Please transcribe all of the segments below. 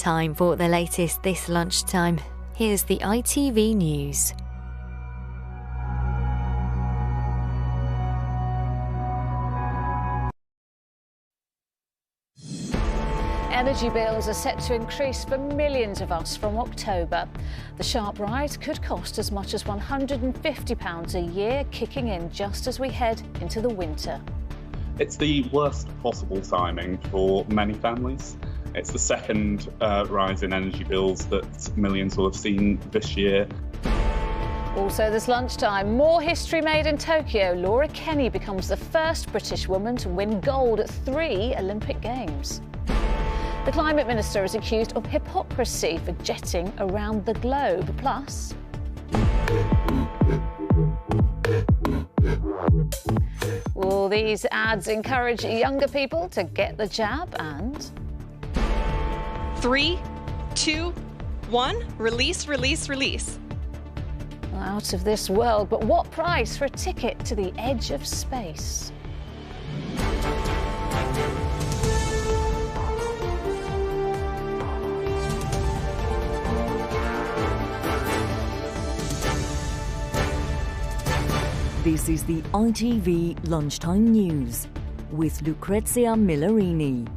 Time for the latest this lunchtime. Here's the ITV News. Energy bills are set to increase for millions of us from October. The sharp rise could cost as much as £150 a year, kicking in just as we head into the winter. It's the worst possible timing for many families. It's the second rise in energy bills that millions will have seen this year. Also this lunchtime, more history made in Tokyo. Laura Kenny becomes the first British woman to win gold at 3 Olympic Games. The Climate Minister is accused of hypocrisy for jetting around the globe. Plus, will these ads encourage younger people to get the jab? And 3, 2, 1, release, release, release. Out of this world, but what price for a ticket to the edge of space? This is the ITV Lunchtime News with Lucrezia Millarini.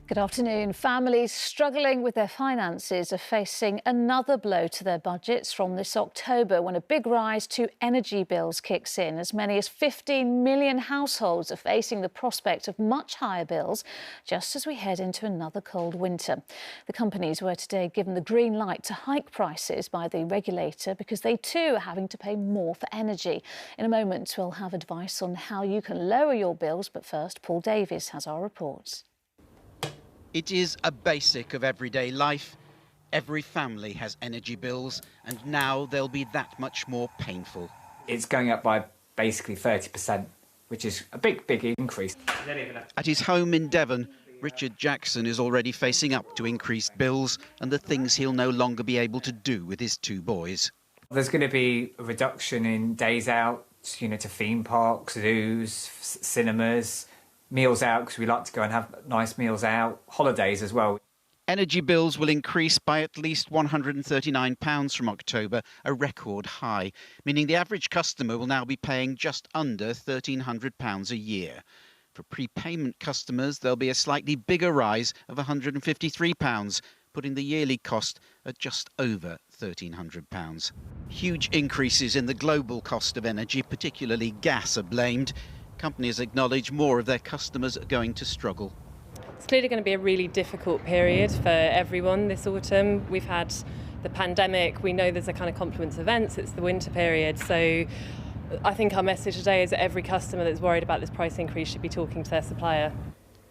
Good afternoon. Families struggling with their finances are facing another blow to their budgets from this October when a big rise to energy bills kicks in. As many as 15 million households are facing the prospect of much higher bills just as we head into another cold winter. The companies were today given the green light to hike prices by the regulator because they too are having to pay more for energy. In a moment, we'll have advice on how you can lower your bills, but first, Paul Davies has our reports. It is a basic of everyday life. Every family has energy bills, and now they'll be that much more painful. It's going up by basically 30%, which is a big increase. At his home in Devon, Richard Jackson is already facing up to increased bills and the things he'll no longer be able to do with his 2 boys. There's going to be a reduction in days out, to theme parks, zoos, cinemas, meals out, because we like to go and have nice meals out, holidays as well. Energy bills will increase by at least £139 from October, a record high, meaning the average customer will now be paying just under £1,300 a year. For prepayment customers, there'll be a slightly bigger rise of £153, putting the yearly cost at just over £1,300. Huge increases in the global cost of energy, particularly gas, are blamed. Companies acknowledge more of their customers are going to struggle. It's clearly going to be a really difficult period for everyone this autumn. We've had the pandemic, we know there's a kind of confluence of events, it's the winter period. So I think our message today is that every customer that's worried about this price increase should be talking to their supplier.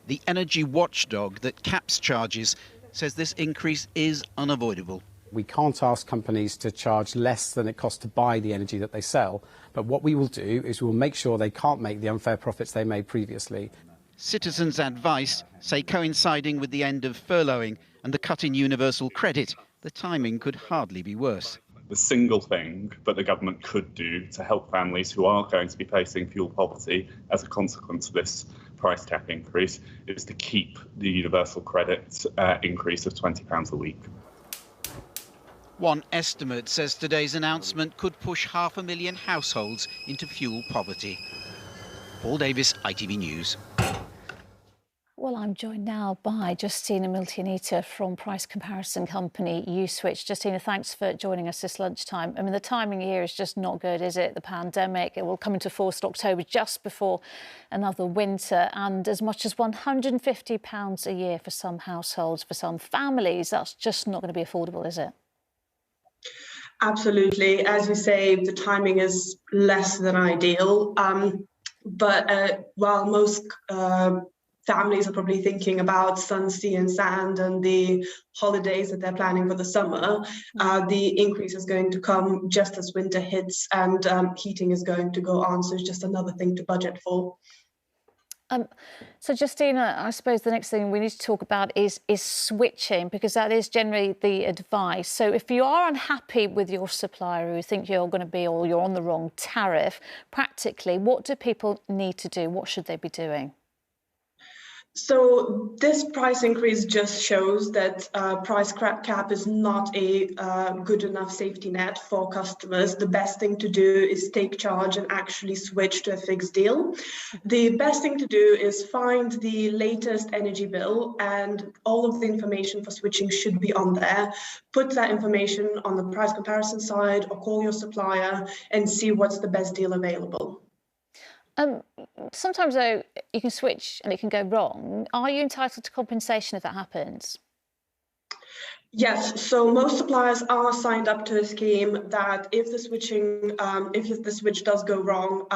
The energy watchdog that caps charges says this increase is unavoidable. We can't ask companies to charge less than it costs to buy the energy that they sell, but what we will do is we'll make sure they can't make the unfair profits they made previously. Citizens' advice say coinciding with the end of furloughing and the cut in universal credit, the timing could hardly be worse. The single thing that the government could do to help families who are going to be facing fuel poverty as a consequence of this price cap increase is to keep the universal credit increase of £20 a week. One estimate says today's announcement could push 500,000 households into fuel poverty. Paul Davies, ITV News. Well, I'm joined now by Justina Miltianita from price comparison company Uswitch. Justina, thanks for joining us this lunchtime. I mean, the timing here is just not good, is it? The pandemic, it will come into force October just before another winter, and as much as £150 a year for some households, for some families, that's just not going to be affordable, is it? Absolutely. As you say, the timing is less than ideal. But while most families are probably thinking about sun, sea and sand and the holidays that they're planning for the summer, the increase is going to come just as winter hits, and heating is going to go on. So it's just another thing to budget for. So, Justina, I suppose the next thing we need to talk about is switching, because that is generally the advice. So if you are unhappy with your supplier, who think you're going to be, or you're on the wrong tariff, practically, what do people need to do? What should they be doing? So this price increase just shows that price cap is not a good enough safety net for customers. The best thing to do is take charge and actually switch to a fixed deal. The best thing to do is find the latest energy bill, and all of the information for switching should be on there. Put that information on the price comparison side or call your supplier and see what's the best deal available. Sometimes, though, you can switch and it can go wrong. Are you entitled to compensation if that happens? Yes, so most suppliers are signed up to a scheme that if the switch does go wrong,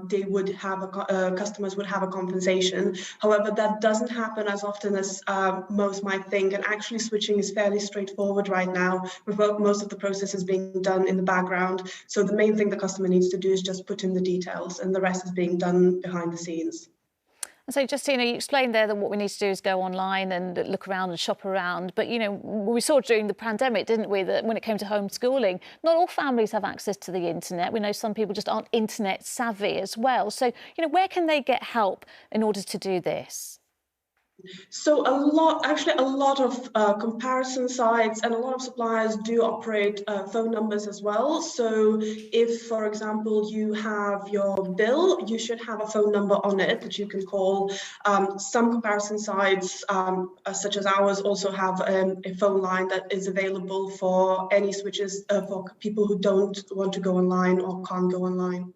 they would have customers would have a compensation. However, that doesn't happen as often as most might think, and actually switching is fairly straightforward right now, with most of the processes being done in the background. So the main thing the customer needs to do is just put in the details, and the rest is being done behind the scenes. So, Justina, you explained there that what we need to do is go online and look around and shop around. But, you know, we saw during the pandemic, didn't we, that when it came to homeschooling, not all families have access to the internet. We know some people just aren't internet savvy as well. So, you know, where can they get help in order to do this? So a lot of comparison sites and a lot of suppliers do operate phone numbers as well. So if, for example, you have your bill, you should have a phone number on it that you can call. Some comparison sites, such as ours, also have a phone line that is available for any switches for people who don't want to go online or can't go online.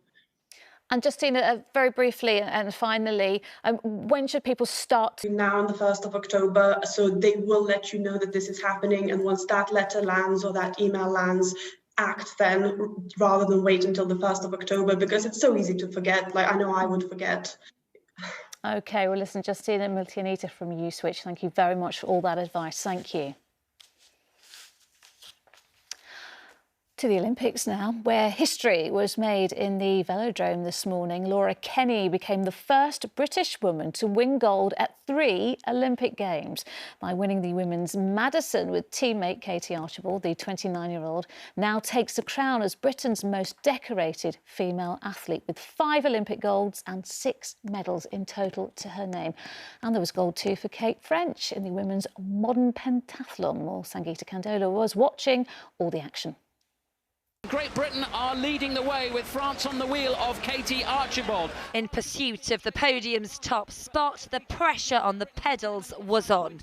And Justina, very briefly and finally, when should people start? Now on the 1st of October, so they will let you know that this is happening, and once that letter lands or that email lands, act then, rather than wait until the 1st of October, because it's so easy to forget. Like, I know I would forget. OK, well, listen, Justina Millarini from Uswitch, thank you very much for all that advice. Thank you. To the Olympics now, where history was made in the velodrome this morning. Laura Kenny became the first British woman to win gold at 3 Olympic Games by winning the women's Madison with teammate Katie Archibald. The 29-year-old now takes the crown as Britain's most decorated female athlete, with 5 Olympic golds and 6 medals in total to her name. And there was gold too for Kate French in the women's modern pentathlon. Well, Sangeeta Kandola was watching all the action. Great Britain are leading the way with France on the wheel of Katie Archibald. In pursuit of the podium's top spot, the pressure on the pedals was on.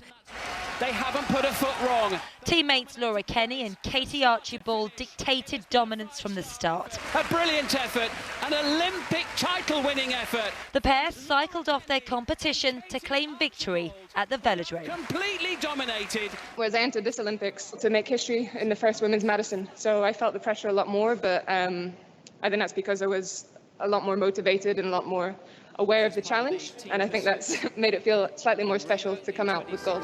They haven't put a foot wrong. Teammates Laura Kenny and Katie Archibald dictated dominance from the start. A brilliant effort, an Olympic title-winning effort. The pair cycled off their competition to claim victory at the velodrome. Completely dominated. Whereas I entered this Olympics to make history in the first women's Madison, so I felt the pressure a lot more, but I think that's because I was a lot more motivated and a lot more aware of the challenge, and I think that's made it feel slightly more special to come out with gold.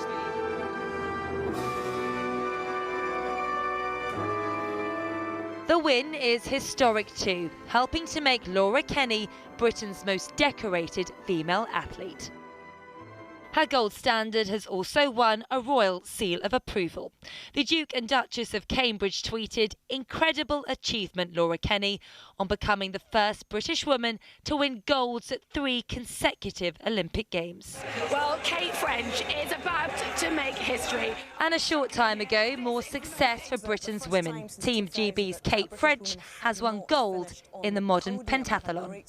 The win is historic too, helping to make Laura Kenny Britain's most decorated female athlete. Her gold standard has also won a royal seal of approval. The Duke and Duchess of Cambridge tweeted, "Incredible achievement, Laura Kenny, on becoming the first British woman to win golds at 3 consecutive Olympic Games." Well, Kate French is about to make history. And a short time ago, more success for Britain's women. Team GB's Kate French has won gold in the modern pentathlon.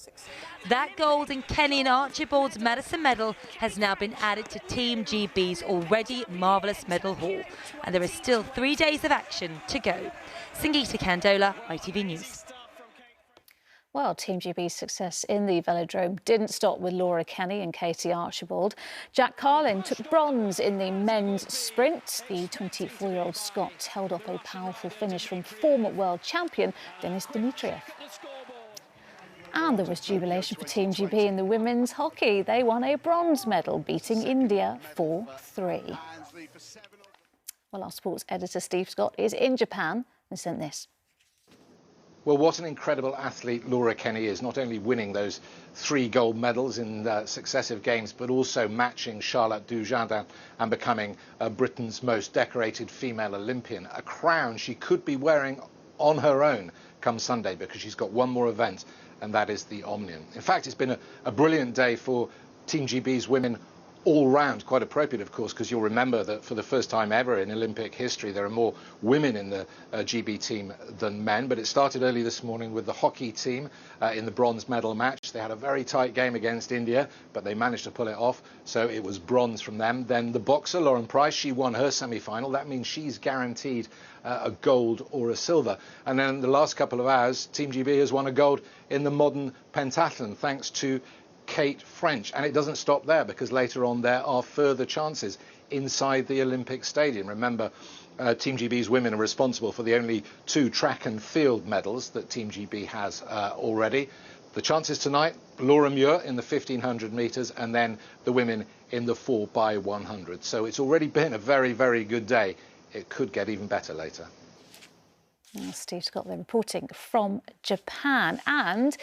That gold in Kenny and Archibald's Madison medal has now been added to Team GB's already marvellous medal haul. And there is still 3 days of action to go. Sangeeta Kandola, ITV News. Well, Team GB's success in the velodrome didn't stop with Laura Kenny and Katie Archibald. Jack Carlin took bronze in the men's sprint. The 24-year-old Scot held off a powerful finish from former world champion Denis Dimitriev. And there was jubilation for Team GB in the women's hockey. They won a bronze medal, beating India 4-3. Well, our sports editor Steve Scott is in Japan and sent this. Well, what an incredible athlete Laura Kenny is, not only winning those 3 gold medals in successive games, but also matching Charlotte Dujardin and becoming Britain's most decorated female Olympian, a crown she could be wearing on her own come Sunday, because she's got one more event, and that is the Omnium. In fact, it's been a brilliant day for Team GB's women all round quite appropriate, of course, because you'll remember that for the first time ever in Olympic history, there are more women in the GB team than men. But it started early this morning with the hockey team in the bronze medal match. They had a very tight game against India, but they managed to pull it off. So it was bronze from them. Then the boxer, Lauren Price, she won her semi-final. That means she's guaranteed a gold or a silver. And then in the last couple of hours, Team GB has won a gold in the modern pentathlon, thanks to Kate French. And it doesn't stop there, because later on there are further chances inside the Olympic Stadium. Remember, Team GB's women are responsible for the only 2 track and field medals that Team GB has already. The chances tonight, Laura Muir in the 1500 metres, and then the women in the 4x100. So it's already been a very, very good day. It could get even better later. Steve Scott there reporting from Japan. And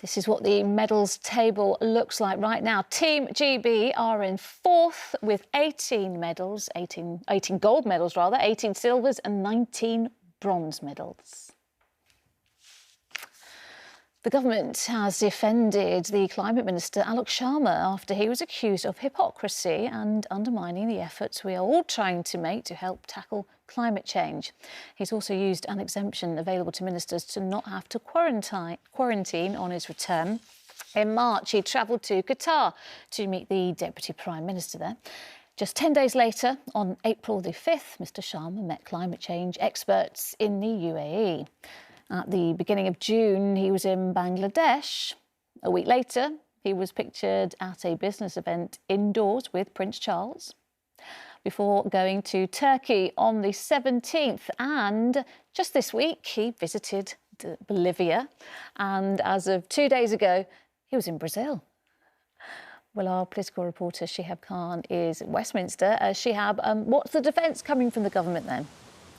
this is what the medals table looks like right now. Team GB are in 4th with 18 medals, 18 gold medals rather, 18 silvers and 19 bronze medals. The government has defended the Climate Minister, Alok Sharma, after he was accused of hypocrisy and undermining the efforts we are all trying to make to help tackle climate change. He's also used an exemption available to ministers to not have to quarantine on his return. In March, he travelled to Qatar to meet the Deputy Prime Minister there. Just 10 days later, on April the 5th, Mr Sharma met climate change experts in the UAE. At the beginning of June, he was in Bangladesh. A week later, he was pictured at a business event indoors with Prince Charles, before going to Turkey on the 17th. And just this week, he visited Bolivia. And as of 2 days ago, he was in Brazil. Well, our political reporter, Shihab Khan, is in Westminster. Shihab, what's the defence coming from the government then?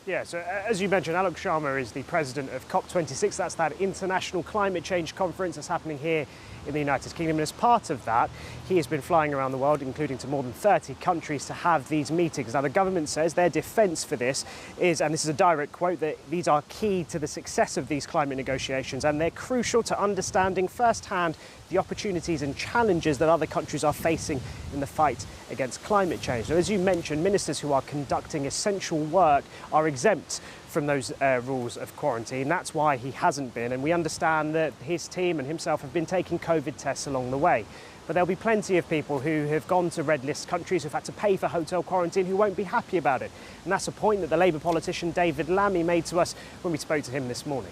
Yeah, so as you mentioned, Alok Sharma is the president of COP26. That's that international climate change conference that's happening here in the United Kingdom. And as part of that, he has been flying around the world, including to more than 30 countries, to have these meetings. Now, the government says their defence for this is, and this is a direct quote, that these are key to the success of these climate negotiations, and they're crucial to understanding firsthand the opportunities and challenges that other countries are facing in the fight against climate change. Now, as you mentioned, ministers who are conducting essential work are exempt from those rules of quarantine. That's why he hasn't been, and we understand that his team and himself have been taking COVID tests along the way. But there'll be plenty of people who have gone to red list countries, who've had to pay for hotel quarantine, who won't be happy about it. And that's a point that the Labour politician David Lammy made to us when we spoke to him this morning.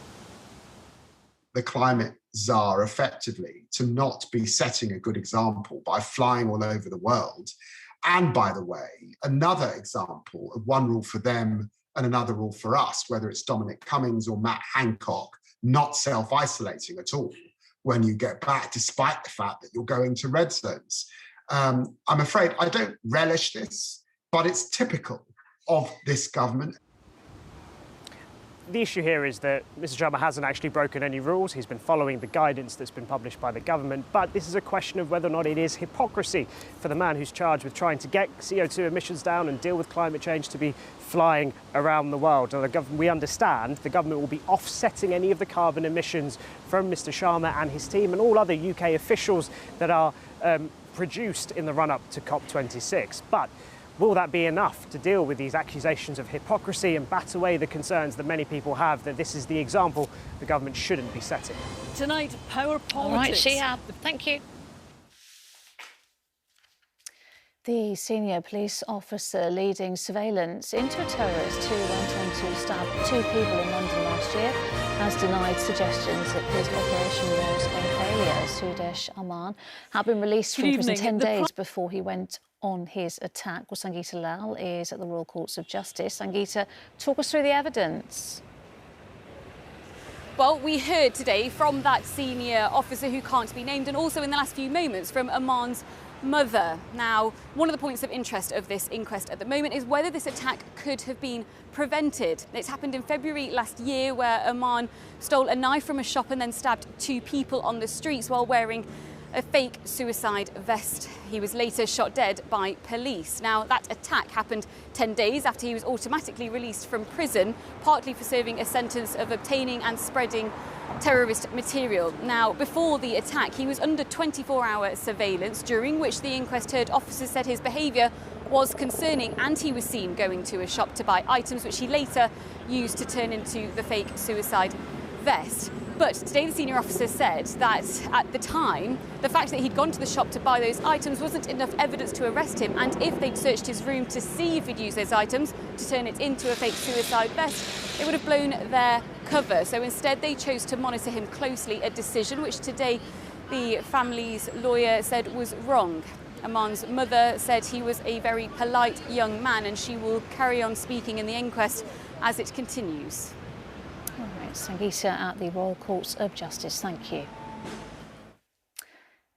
The climate czar effectively to not be setting a good example by flying all over the world. And by the way, another example of one rule for them and another rule for us, whether it's Dominic Cummings or Matt Hancock, not self-isolating at all when you get back, despite the fact that you're going to red zones. I'm afraid I don't relish this, but it's typical of this government. The issue here is that Mr Sharma hasn't actually broken any rules. He's been following the guidance that's been published by the government. But this is a question of whether or not it is hypocrisy for the man who's charged with trying to get CO2 emissions down and deal with climate change to be flying around the world. Now, we understand the government will be offsetting any of the carbon emissions from Mr Sharma and his team and all other UK officials that are produced in the run-up to COP26. But will that be enough to deal with these accusations of hypocrisy and bat away the concerns that many people have that this is the example the government shouldn't be setting? Tonight, power politics. All right, Shihab, thank you. The senior police officer leading surveillance into a terrorist who went on to stab 2 people in London last year has denied suggestions that his operation was a failure. Sudesh Aman had been released from prison 10 days before he went on his attack. Well, Sangeeta Lal is at the Royal Courts of Justice. Sangeeta, talk us through the evidence. Well, we heard today from that senior officer who can't be named, and also in the last few moments from Aman's mother. Now, one of the points of interest of this inquest at the moment is whether this attack could have been prevented. It's happened in February last year, where Aman stole a knife from a shop and then stabbed 2 people on the streets while wearing a fake suicide vest. He was later shot dead by police. Now, that attack happened 10 days after he was automatically released from prison, partly for serving a sentence of obtaining and spreading terrorist material. Now, before the attack, he was under 24-hour surveillance, during which the inquest heard officers said his behaviour was concerning, and he was seen going to a shop to buy items which he later used to turn into the fake suicide vest. But today the senior officer said that at the time, the fact that he'd gone to the shop to buy those items wasn't enough evidence to arrest him, and if they'd searched his room to see if he'd used those items to turn it into a fake suicide vest, it would have blown their cover. So instead they chose to monitor him closely, a decision which today the family's lawyer said was wrong. Aman's mother said he was a very polite young man, and she will carry on speaking in the inquest as it continues. All right, Sangeeta at the Royal Courts of Justice, thank you.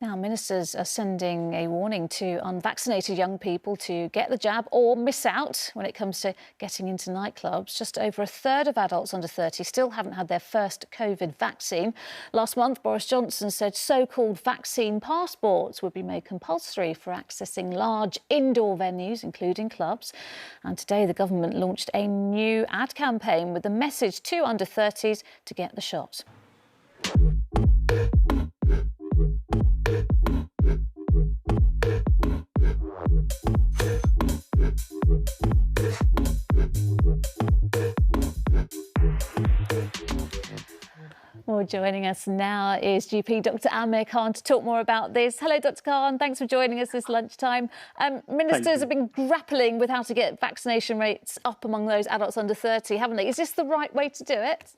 Now, ministers are sending a warning to unvaccinated young people to get the jab or miss out when it comes to getting into nightclubs. Just over a third of adults under 30 still haven't had their first COVID vaccine. Last month, Boris Johnson said so-called vaccine passports would be made compulsory for accessing large indoor venues, including clubs. And today, the government launched a new ad campaign with the message to under 30s to get the shot. Well, joining us now is GP Dr Amir Khan to talk more about this. Hello, Dr Khan. Thanks for joining us this lunchtime. Ministers have been grappling with how to get vaccination rates up among those adults under 30, haven't they? Is this the right way to do it?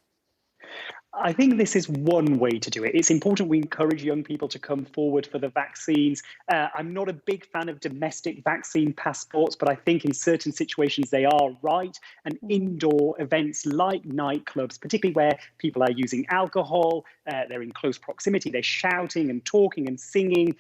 I think this is one way to do it. It's important we encourage young people to come forward for the vaccines. I'm not a big fan of domestic vaccine passports, but I think in certain situations they are right. And indoor events like nightclubs, particularly where people are using alcohol, they're in close proximity, they're shouting and talking and singing,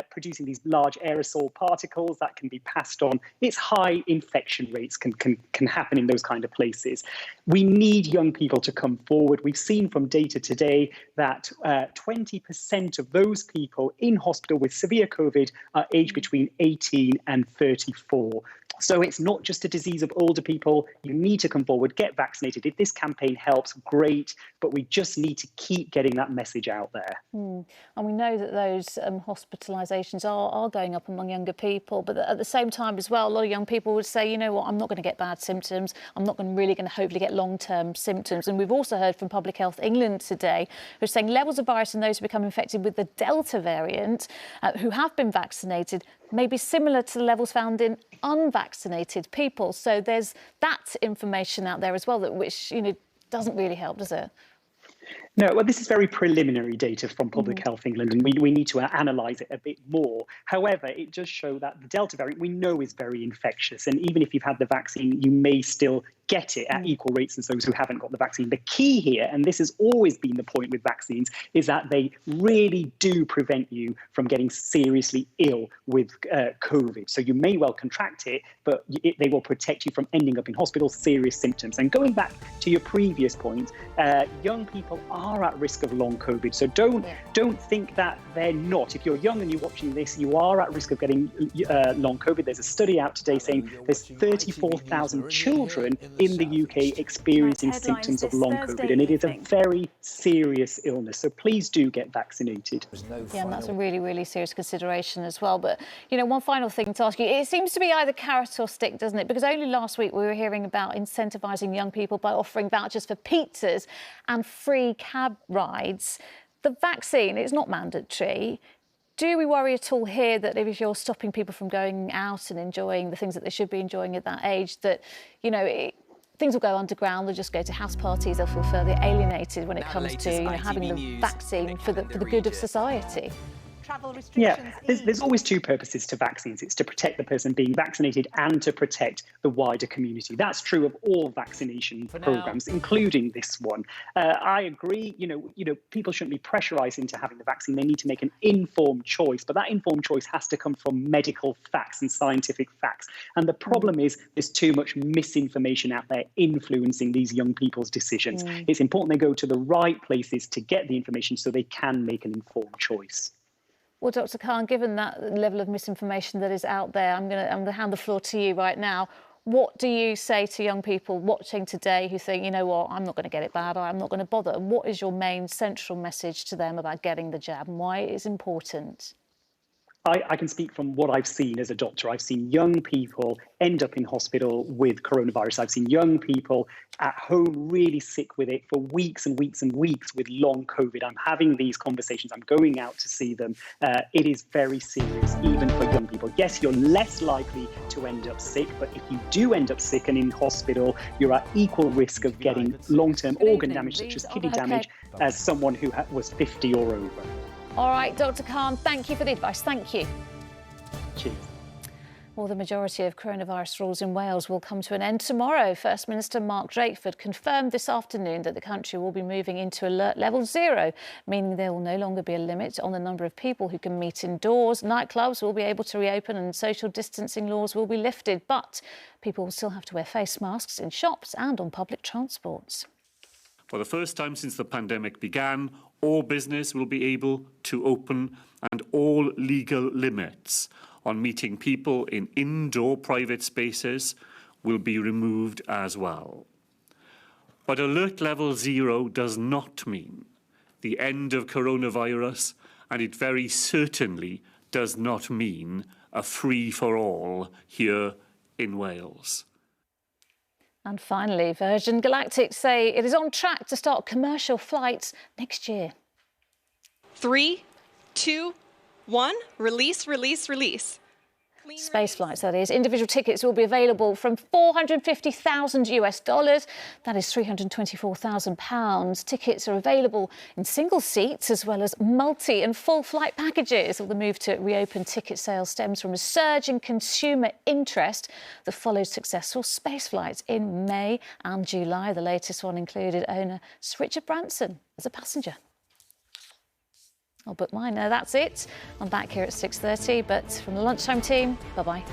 producing these large aerosol particles that can be passed on. It's high infection rates can happen in those kind of places. We need young people to come forward. We've seen from data today that 20% of those people in hospital with severe COVID are aged between 18 and 34. So it's not just a disease of older people. You need to come forward, get vaccinated. If this campaign helps, great, but we just need to keep getting that message out there. And we know that those hospitalisations are going up among younger people, but at the same time as well, a lot of young people would say, you know what, I'm not going to get bad symptoms. I'm not really going to hopefully get long-term symptoms. And we've also heard from Public Health England today, who are saying levels of virus in those who become infected with the Delta variant who have been vaccinated may be similar to the levels found in unvaccinated people. So there's that information out there as well, that which doesn't really help, does it? No, well, this is very preliminary data from Public Health England, and we need to analyse it a bit more. However, it does show that the Delta variant we know is very infectious, and even if you've had the vaccine, you may still get it at equal rates as those who haven't got the vaccine. The key here, and this has always been the point with vaccines, is that they really do prevent you from getting seriously ill with COVID. So you may well contract it, but they will protect you from ending up in hospital, serious symptoms. And going back to your previous point, young people are at risk of long COVID. So don't think that they're not. If you're young and you're watching this, you are at risk of getting long COVID. There's a study out today saying there's 34,000 children in the UK experiencing symptoms of long COVID, and it is a very serious illness. So please do get vaccinated. Yeah, and that's a really, really serious consideration as well. But, one final thing to ask you. It seems to be either carrot or stick, doesn't it? Because only last week we were hearing about incentivising young people by offering vouchers for pizzas and free cab rides. The vaccine is not mandatory. Do we worry at all here that if you're stopping people from going out and enjoying the things that they should be enjoying at that age, that, things will go underground, they'll just go to house parties, they'll feel further alienated when it comes to having the vaccine for the good of society? Yeah, there's always two purposes to vaccines. It's to protect the person being vaccinated and to protect the wider community. That's true of all vaccination programs, including this one. I agree, people shouldn't be pressurised into having the vaccine. They need to make an informed choice, but that informed choice has to come from medical facts and scientific facts. And the problem is there's too much misinformation out there influencing these young people's decisions. It's important they go to the right places to get the information so they can make an informed choice. Well, Dr Khan, given that level of misinformation that is out there, I'm going to hand the floor to you right now. What do you say to young people watching today who think, you know what, I'm not going to get it bad, or I'm not going to bother? And what is your main central message to them about getting the jab and why it is important? I can speak from what I've seen as a doctor. I've seen young people end up in hospital with coronavirus. I've seen young people at home really sick with it for weeks and weeks and weeks with long COVID. I'm having these conversations. I'm going out to see them. It is very serious, even for young people. Yes, you're less likely to end up sick, but if you do end up sick and in hospital, you're at equal risk of getting long-term organ damage, such as kidney damage, as someone who was 50 or over. All right, Dr. Khan, thank you for the advice. Thank you. Cheers. Well, the majority of coronavirus rules in Wales will come to an end tomorrow. First Minister Mark Drakeford confirmed this afternoon that the country will be moving into alert level 0, meaning there will no longer be a limit on the number of people who can meet indoors. Nightclubs will be able to reopen and social distancing laws will be lifted, but people will still have to wear face masks in shops and on public transports. For the first time since the pandemic began, all business will be able to open and all legal limits on meeting people in indoor private spaces will be removed as well. But alert level 0 does not mean the end of coronavirus, and it very certainly does not mean a free-for-all here in Wales. And finally, Virgin Galactic say it is on track to start commercial flights next year. 3, 2, 1, release, release, release. Space flights, that is. Individual tickets will be available from $450,000. That is £324,000. Tickets are available in single seats as well as multi and full flight packages. The move to reopen ticket sales stems from a surge in consumer interest that followed successful space flights in May and July. The latest one included owner Sir Richard Branson as a passenger. I'll book mine. That's it. I'm back here at 6:30, but from the Lunchtime team, bye-bye.